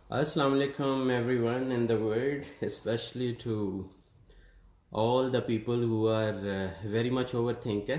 Assalamu alaikum everyone in the world, especially to all the people who are very much overthinker.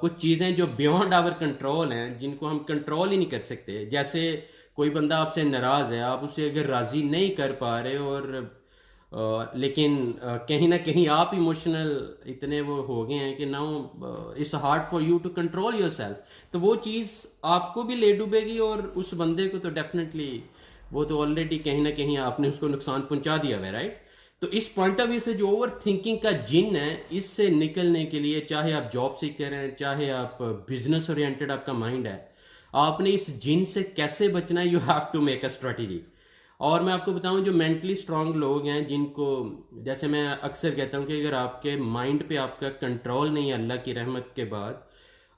کچھ چیزیں جو beyond our control ہیں، جن کو ہم کنٹرول ہی نہیں کر سکتے. جیسے کوئی بندہ آپ سے ناراض ہے، آپ اسے اگر راضی نہیں کر پا رہے، اور لیکن کہیں نہ کہیں آپ ایموشنل اتنے وہ ہو گئے ہیں کہ now it's hard for you to control yourself, تو وہ چیز آپ کو بھی لے ڈوبے گی، اور اس بندے کو تو ڈیفینیٹلی وہ تو آلریڈی کہیں نہ کہیں آپ نے اس کو نقصان پہنچا دیا ہوا ہے، رائٹ. تو اس پوائنٹ آف ویو سے جو اوور تھنکنگ کا جن ہے، اس سے نکلنے کے لیے چاہے آپ جاب سیکر ہیں، چاہے آپ بزنس اورینٹڈ آپ کا مائنڈ ہے، آپ نے اس جن سے کیسے بچنا ہے، you have to make a strategy. اور میں آپ کو بتاؤں جو مینٹلی اسٹرانگ لوگ ہیں، جن کو جیسے میں اکثر کہتا ہوں کہ اگر آپ کے مائنڈ پہ آپ کا کنٹرول نہیں ہے اللہ کی رحمت کے بعد،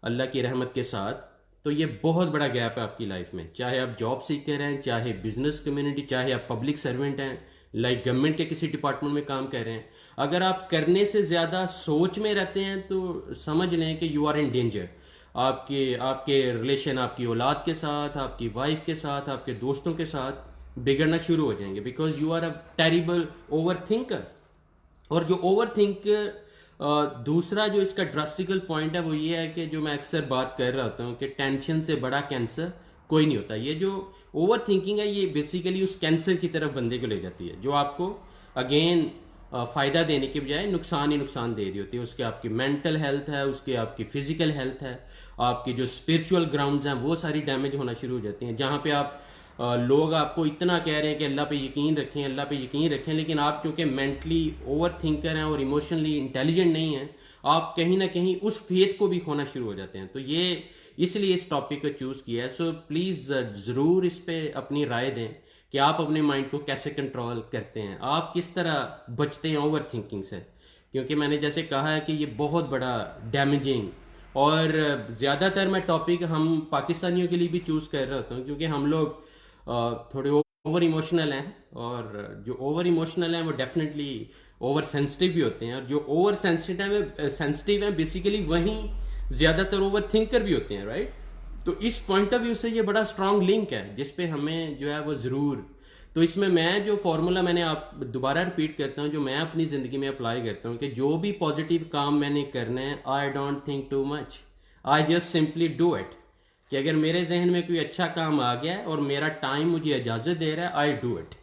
اللہ کی رحمت کے ساتھ، تو یہ بہت بڑا گیپ ہے آپ کی لائف میں. چاہے آپ جاب سیکر ہیں، چاہے بزنس کمیونٹی، چاہے آپ پبلک سرونٹ ہیں، لائک گورنمنٹ کے کسی ڈپارٹمنٹ میں کام کر رہے ہیں، اگر آپ کرنے سے زیادہ سوچ میں رہتے ہیں تو سمجھ لیں کہ یو آر ان ڈینجر. آپ کے ریلیشن آپ کی اولاد کے ساتھ، آپ کی وائف کے ساتھ، آپ کے دوستوں کے ساتھ بگڑنا شروع ہو جائیں گے، because you are a terrible overthinker. اور جو اوور تھنک دوسرا جو اس کا ڈراسٹیکل پوائنٹ ہے وہ یہ ہے کہ جو میں اکثر بات کر رہا ہوتا ہوں کہ ٹینشن سے بڑا کینسر کوئی نہیں ہوتا. یہ جو اوور تھنکنگ ہے یہ بیسیکلی اس کینسر کی طرف بندے کو لے جاتی ہے، جو آپ کو اگین فائدہ دینے کے بجائے نقصان ہی نقصان دے رہی ہوتی ہے. اس کے آپ کی مینٹل ہیلتھ ہے، اس کے آپ کی فزیکل ہیلتھ ہے، آپ کی جو اسپرچول گراؤنڈز ہیں وہ ساری ڈیمیج ہونا شروع ہو جاتی ہیں. جہاں پہ آپ لوگ آپ کو اتنا کہہ رہے ہیں کہ اللہ پہ یقین رکھیں، اللہ پہ یقین رکھیں، لیکن آپ چونکہ مینٹلی اوور تھنکر ہیں اور ایموشنلی انٹیلیجنٹ نہیں ہیں، آپ کہیں نہ کہیں اس فیتھ کو بھی کھونا شروع ہو جاتے ہیں. تو یہ اس لیے اس ٹاپک کو چوز کیا ہے. سو پلیز ضرور اس پہ اپنی رائے دیں کہ آپ اپنے مائنڈ کو کیسے کنٹرول کرتے ہیں، آپ کس طرح بچتے ہیں اوور تھنکنگ سے. کیونکہ میں نے جیسے کہا ہے کہ یہ بہت بڑا ڈیمیجنگ، اور زیادہ تر میں ٹاپک ہم پاکستانیوں کے لیے بھی چوز کر رہا ہوتا ہوں، کیونکہ ہم لوگ تھوڑے اوور ایموشنل ہیں، اور جو اوور ایموشنل ہیں وہ ڈیفینیٹلی اوور سینسٹیو بھی ہوتے ہیں، اور جو اوور سینسٹیو ہیں بیسیکلی وہیں زیادہ تر اوور تھنکر بھی ہوتے ہیں، رائٹ. تو اس پوائنٹ آف ویو سے یہ بڑا اسٹرانگ لنک ہے جس پہ ہمیں جو ہے وہ ضرور. تو اس میں جو فارمولا میں نے آپ دوبارہ رپیٹ کرتا ہوں، جو میں اپنی زندگی میں اپلائی کرتا ہوں، کہ جو بھی پازیٹیو کام میں نے کرنا ہے، I don't think too much, I just simply do it. کہ اگر میرے ذہن میں کوئی اچھا کام آ گیا ہے اور میرا ٹائم مجھے اجازت دے رہا ہے، آئی ڈو اٹ.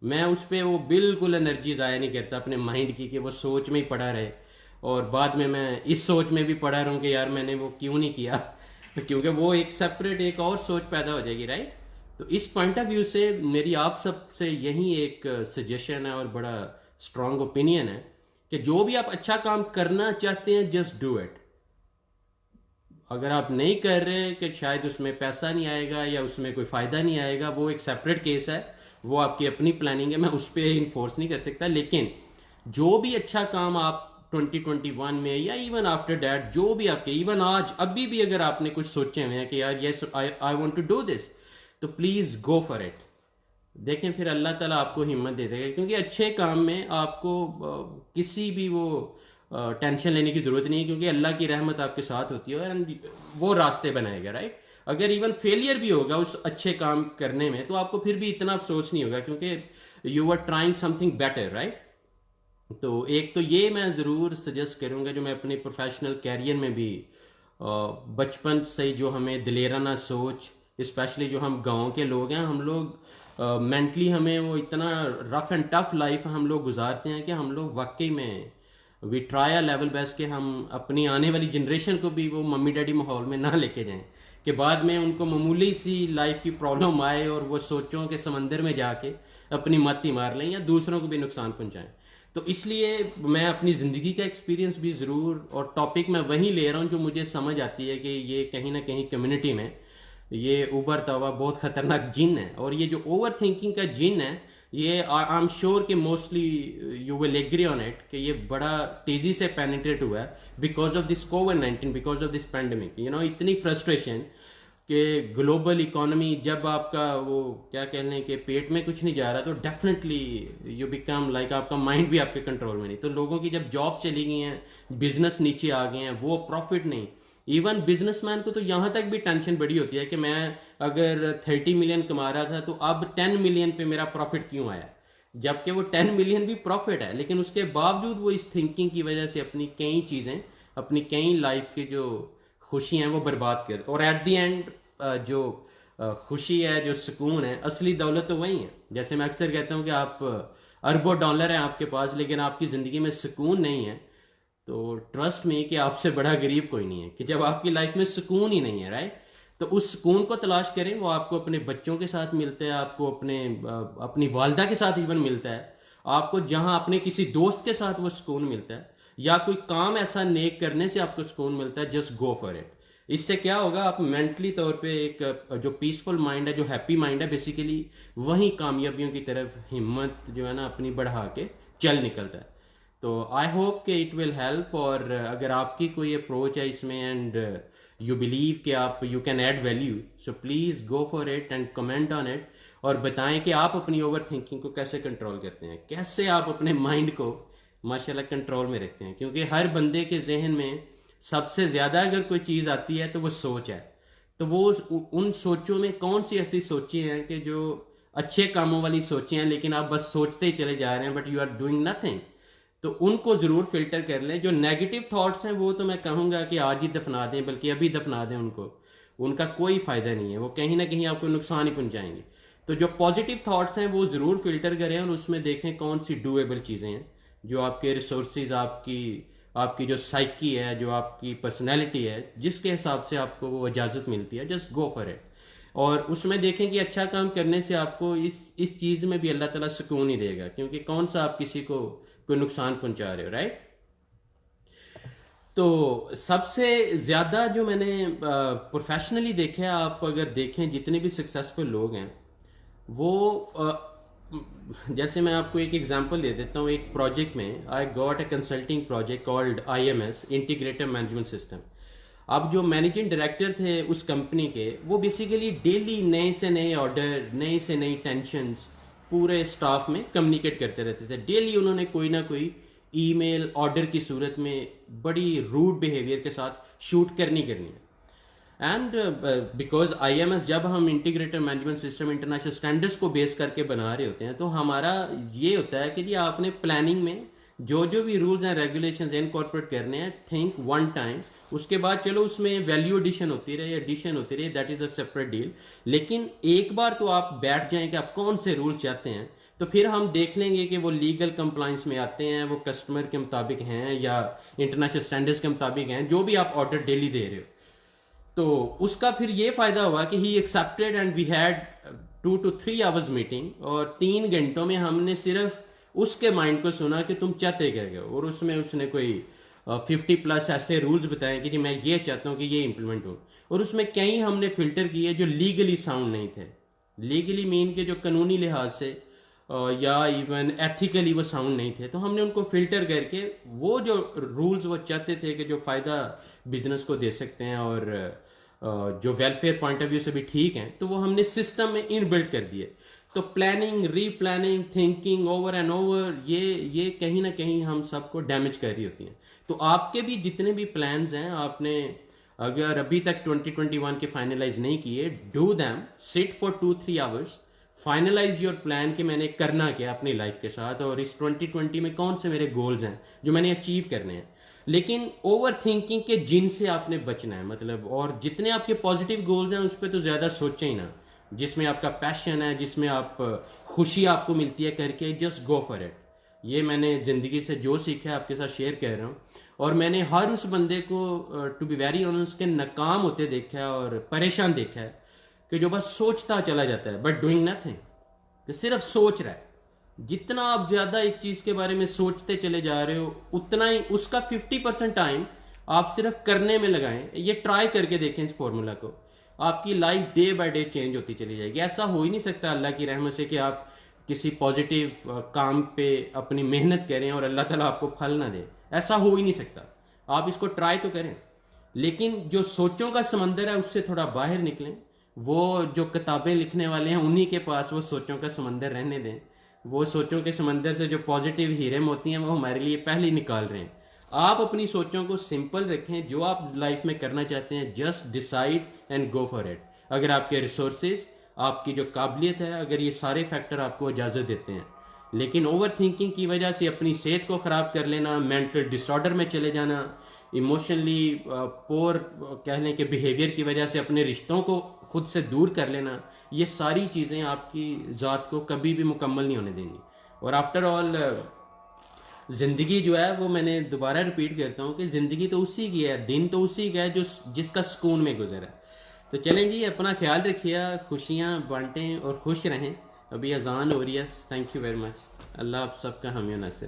میں اس پہ وہ بالکل انرجی ضائع نہیں کرتا اپنے مائنڈ کی کہ وہ سوچ میں ہی پڑا رہے، اور بعد میں اس سوچ میں بھی پڑا رہوں کہ یار میں نے وہ کیوں نہیں کیا کیونکہ وہ ایک سپریٹ ایک اور سوچ پیدا ہو جائے گی، رائٹ. تو اس پوائنٹ آف ویو سے میری آپ سب سے یہی ایک سجیشن ہے اور بڑا اسٹرانگ اوپینین ہے کہ جو بھی آپ اچھا کام کرنا چاہتے ہیں، جسٹ ڈو اٹ. اگر آپ نہیں کر رہے کہ شاید اس میں پیسہ نہیں آئے گا یا اس میں کوئی فائدہ نہیں آئے گا، وہ ایک سیپریٹ کیس ہے، وہ آپ کی اپنی پلاننگ ہے، میں اس پہ انفورس نہیں کر سکتا. لیکن جو بھی اچھا کام آپ 2021 میں یا ایون آفٹر دیٹ جو بھی آپ کے ایون آج ابھی بھی اگر آپ نے کچھ سوچے ہوئے ہیں کہ یار yes I want to do this, تو پلیز گو فار اٹ. دیکھیں پھر اللہ تعالیٰ آپ کو ہمت دے دے گا، کیونکہ اچھے کام میں آپ کو کسی بھی وہ ٹینشن لینے کی ضرورت نہیں ہے، کیونکہ اللہ کی رحمت آپ کے ساتھ ہوتی ہے اور وہ راستے بنائے گا، رائٹ. اگر ایون فیلئر بھی ہوگا اس اچھے کام کرنے میں تو آپ کو پھر بھی اتنا افسوس نہیں ہوگا، کیونکہ you are trying something better, right. تو ایک تو یہ میں ضرور سجیسٹ کروں گا، جو میں اپنے پروفیشنل کیریئر میں بھی بچپن سے جو ہمیں دلیرانہ سوچ، اسپیشلی جو ہم گاؤں کے لوگ ہیں، ہم لوگ مینٹلی ہمیں وہ اتنا رف اینڈ ٹف لائف ہم لوگ گزارتے ہیں کہ ہم لوگ واقعی میں وی ٹرائی لیول بیسٹ کہ ہم اپنی آنے والی جنریشن کو بھی وہ ممی ڈیڈی ماحول میں نہ لے کے جائیں کہ بعد میں ان کو معمولی سی لائف کی پرابلم آئے اور وہ سوچوں کے سمندر میں جا کے اپنی مت ہی مار لیں یا دوسروں کو بھی نقصان پہنچائیں. تو اس لیے میں اپنی زندگی کا ایکسپیرینس بھی ضرور، اور ٹاپک میں وہیں لے رہا ہوں جو مجھے سمجھ آتی ہے کہ یہ کہیں نہ کہیں کمیونٹی میں یہ ابھرتا ہوا بہت خطرناک جن ہے. اور یہ جو اوور تھنکنگ کا جن ہے، یہ آئی ایم شیور کہ mostly you will agree on it کہ یہ بڑا تیزی سے پینیٹریٹ ہوا ہے because of this COVID-19, because of this pandemic. اتنی فرسٹریشن کہ گلوبل اکانومی جب آپ کا وہ کیا کہہ لیں کہ پیٹ میں کچھ نہیں جا رہا، تو ڈیفینیٹلی یو بیکم لائک آپ کا مائنڈ بھی آپ کے کنٹرول میں نہیں. تو لوگوں کی جب جاب چلی گئی ہیں، بزنس نیچے آ گئے ہیں، وہ پروفٹ نہیں. ایون بزنس مین کو تو یہاں تک بھی ٹینشن بڑی ہوتی ہے کہ میں اگر 30 ملین کما رہا تھا تو اب 10 ملین پہ میرا پروفٹ کیوں آیا، جبکہ وہ 10 ملین بھی پروفٹ ہے، لیکن اس کے باوجود وہ اس تھنکنگ کی وجہ سے اپنی کئی چیزیں اپنی کئی لائف کی جو خوشی ہیں وہ برباد کر، اور ایٹ دی اینڈ جو خوشی ہے، جو سکون ہے، اصلی دولت تو وہی ہے. جیسے میں اکثر کہتا ہوں کہ آپ اربوں ڈالر ہیں آپ کے پاس لیکن آپ کی زندگی میں سکون نہیں ہے، تو ٹرسٹ میں کہ آپ سے بڑا غریب کوئی نہیں ہے. کہ جب آپ کی لائف میں سکون ہی نہیں ہے، رائٹ، تو اس سکون کو تلاش کریں. وہ آپ کو اپنے بچوں کے ساتھ ملتا ہے، آپ کو اپنی والدہ کے ساتھ ایون ملتا ہے، آپ کو جہاں اپنے کسی دوست کے ساتھ وہ سکون ملتا ہے، یا کوئی کام ایسا نیک کرنے سے آپ کو سکون ملتا ہے، جسٹ گو فار اٹ. اس سے کیا ہوگا، آپ مینٹلی طور پہ ایک جو پیسفل مائنڈ ہے، جو ہیپی مائنڈ ہے، بیسیکلی وہی کامیابیوں کی طرف ہمت جو ہے نا اپنی بڑھا کے چل نکلتا ہے. تو آئی ہوپ کہ اٹ ول ہیلپ. اور اگر آپ کی کوئی اپروچ ہے اس میں اینڈ یو بلیو کہ آپ you can add value, so please go for it and comment on it, اور بتائیں کہ آپ اپنی اوور تھنکنگ کو کیسے کنٹرول کرتے ہیں، کیسے آپ اپنے مائنڈ کو ماشاءاللہ کنٹرول میں رکھتے ہیں. کیونکہ ہر بندے کے ذہن میں سب سے زیادہ اگر کوئی چیز آتی ہے تو وہ سوچ ہے. تو وہ ان سوچوں میں کون سی ایسی سوچیں ہیں کہ جو اچھے کاموں والی سوچیں ہیں لیکن آپ بس سوچتے ہی چلے جا رہے ہیں، but you are doing nothing. تو ان کو ضرور فلٹر کر لیں. جو نیگیٹو تھاٹس ہیں وہ تو میں کہوں گا کہ آج ہی دفنا دیں، بلکہ ابھی دفنا دیں ان کو. ان کا کوئی فائدہ نہیں ہے، وہ کہیں نہ کہیں آپ کو نقصان ہی پہنچائیں گے. تو جو پازیٹیو تھاٹس ہیں وہ ضرور فلٹر کریں اور اس میں دیکھیں کون سی ڈویبل چیزیں ہیں، جو آپ کے ریسورسز، آپ کی جو سائیکی ہے، جو آپ کی پرسنالٹی ہے، جس کے حساب سے آپ کو وہ اجازت ملتی ہے، جسٹ گو فار اٹ. اور اس میں دیکھیں کہ اچھا کام کرنے سے آپ کو اس چیز میں بھی اللہ تعالیٰ سکون ہی دے گا، کیونکہ کون سا آپ کسی کو کوئی نقصان پہنچا رہے ہو، رائٹ. تو سب سے زیادہ جو میں نے پروفیشنلی دیکھا، آپ اگر دیکھیں جتنے بھی سکسیزفل لوگ ہیں وہ جیسے میں آپ کو ایک ایگزامپل دے دیتا ہوں. ایک پروجیکٹ میں I got a consulting project called IMS، integrated management system. اب جو مینیجنگ ڈائریکٹر تھے اس کمپنی کے، وہ بیسیکلی ڈیلی نئے سے نئے آرڈر، نئے سے نئی ٹینشنز پورے اسٹاف میں کمیونیکیٹ کرتے رہتے تھے. ڈیلی انہوں نے کوئی نہ کوئی ای میل آرڈر کی صورت میں بڑی روڈ بیہیویئر کے ساتھ شوٹ کرنی ہے. اینڈ بیکاز IMS جب ہم integrated management system international standards کو بیس کر کے بنا رہے ہوتے ہیں، تو ہمارا یہ ہوتا ہے کہ جی آپ نے پلاننگ میں جو بھی رولز ہیں، ریگولیشنز انکارپوریٹ کرنے ہیں، تھنک ون ٹائم. اس کے بعد چلو اس میں ویلیو ایڈیشن ہوتی رہے، that is a separate deal. لیکن ایک بار تو آپ بیٹھ جائیں کہ آپ کون سے رول چاہتے ہیں، تو پھر ہم دیکھ لیں گے کہ وہ لیگل کمپلائنس میں آتے ہیں، وہ کسٹمر کے مطابق ہیں یا انٹرنیشنل اسٹینڈرڈس کے مطابق ہیں، جو بھی آپ آرڈر ڈیلی دے رہے ہو. تو اس کا پھر یہ فائدہ ہوا کہ he accepted and we had 2 to 3 hours meeting, اور 3 گھنٹوں میں ہم نے صرف اس کے مائنڈ کو سنا کہ تم چاہتے کیا گئے. اور اس میں اس نے کوئی 50+ ایسے رولز بتائے کہ جی میں یہ چاہتا ہوں کہ یہ امپلیمنٹ ہو. اور اس میں کئی ہم نے فلٹر کیے جو لیگلی ساؤنڈ نہیں تھے. لیگلی مین کے جو قانونی لحاظ سے یا ایون ایتھیکلی وہ ساؤنڈ نہیں تھے، تو ہم نے ان کو فلٹر کر کے وہ جو رولز وہ چاہتے تھے کہ جو فائدہ بزنس کو دے سکتے ہیں اور جو ویلفیئر پوائنٹ آف ویو سے بھی ٹھیک ہیں، تو وہ ہم نے سسٹم میں ان بلڈ کر دیے. تو planning, replanning, thinking over and over, یہ کہیں نہ کہیں ہم سب کو ڈیمیج کر رہی ہوتی ہیں. تو آپ کے بھی جتنے بھی پلانز ہیں، آپ نے اگر ابھی تک 2021 کے فائنلائز نہیں کیے، do them, sit for 2-3 hours، finalise your plan کہ میں نے کرنا کیا اپنی لائف کے ساتھ، اور اس 2020 میں کون سے میرے گولز ہیں جو میں نے اچیو کرنے ہیں. لیکن اوور تھنکنگ کے جن سے آپ نے بچنا ہے، مطلب، اور جتنے آپ کے پازیٹیو گولز ہیں اس پہ تو زیادہ سوچیں ہی نہ. جس میں آپ کا پیشن ہے، جس میں آپ خوشی آپ کو ملتی ہے کر کے، جسٹ گو فار اٹ. یہ میں نے زندگی سے جو سیکھا ہے آپ کے ساتھ شیئر کر رہا ہوں. اور میں نے ہر اس بندے کو ٹو بی ویری آنیسٹ کے ناکام ہوتے دیکھا ہے اور پریشان دیکھا ہے کہ جو بس سوچتا چلا جاتا ہے بٹ ڈوئنگ نتھنگ، کہ صرف سوچ رہا ہے. جتنا آپ زیادہ ایک چیز کے بارے میں سوچتے چلے جا رہے ہو، اتنا ہی اس کا 50% ٹائم آپ صرف کرنے میں لگائیں. یہ ٹرائی کر کے دیکھیں اس فارمولا کو، آپ کی life day by day change ہوتی چلی جائے گی. ایسا ہو ہی نہیں سکتا اللہ کی رحمت سے کہ آپ کسی پازیٹیو کام پہ اپنی محنت کریں اور اللہ تعالیٰ آپ کو پھل نہ دے. ایسا ہو ہی نہیں سکتا. آپ اس کو ٹرائی تو کریں، لیکن جو سوچوں کا سمندر ہے اس سے تھوڑا باہر نکلیں. وہ جو کتابیں لکھنے والے ہیں انہی کے پاس وہ سوچوں کا سمندر رہنے دیں. وہ سوچوں کے سمندر سے جو پازیٹیو ہیرے موتی ہیں وہ ہمارے لیے پہلے نکال رہے ہیں. آپ اپنی سوچوں کو سمپل رکھیں. جو آپ لائف میں کرنا چاہتے ہیں، just decide and go for it. اگر آپ کے ریسورسز، آپ کی جو قابلیت ہے، اگر یہ سارے فیکٹر آپ کو اجازت دیتے ہیں. لیکن اوور تھنکنگ کی وجہ سے اپنی صحت کو خراب کر لینا، مینٹل ڈس آرڈر میں چلے جانا، ایموشنلی پور کہہ لیں کہ بیہیویئر کی وجہ سے اپنے رشتوں کو خود سے دور کر لینا، یہ ساری چیزیں آپ کی ذات کو کبھی بھی مکمل نہیں ہونے دیں گی. اور آفٹر آل زندگی جو ہے وہ میں نے دوبارہ ریپیٹ کرتا ہوں کہ زندگی تو اسی کی ہے، دن تو اسی کا ہے جو جس کا سکون میں گزرا. تو چلیں جی، اپنا خیال رکھیے، خوشیاں بانٹیں اور خوش رہیں. ابھی اذان ہو رہی ہے. Thank you very much. اللہ آپ سب کا حامی و ناصر.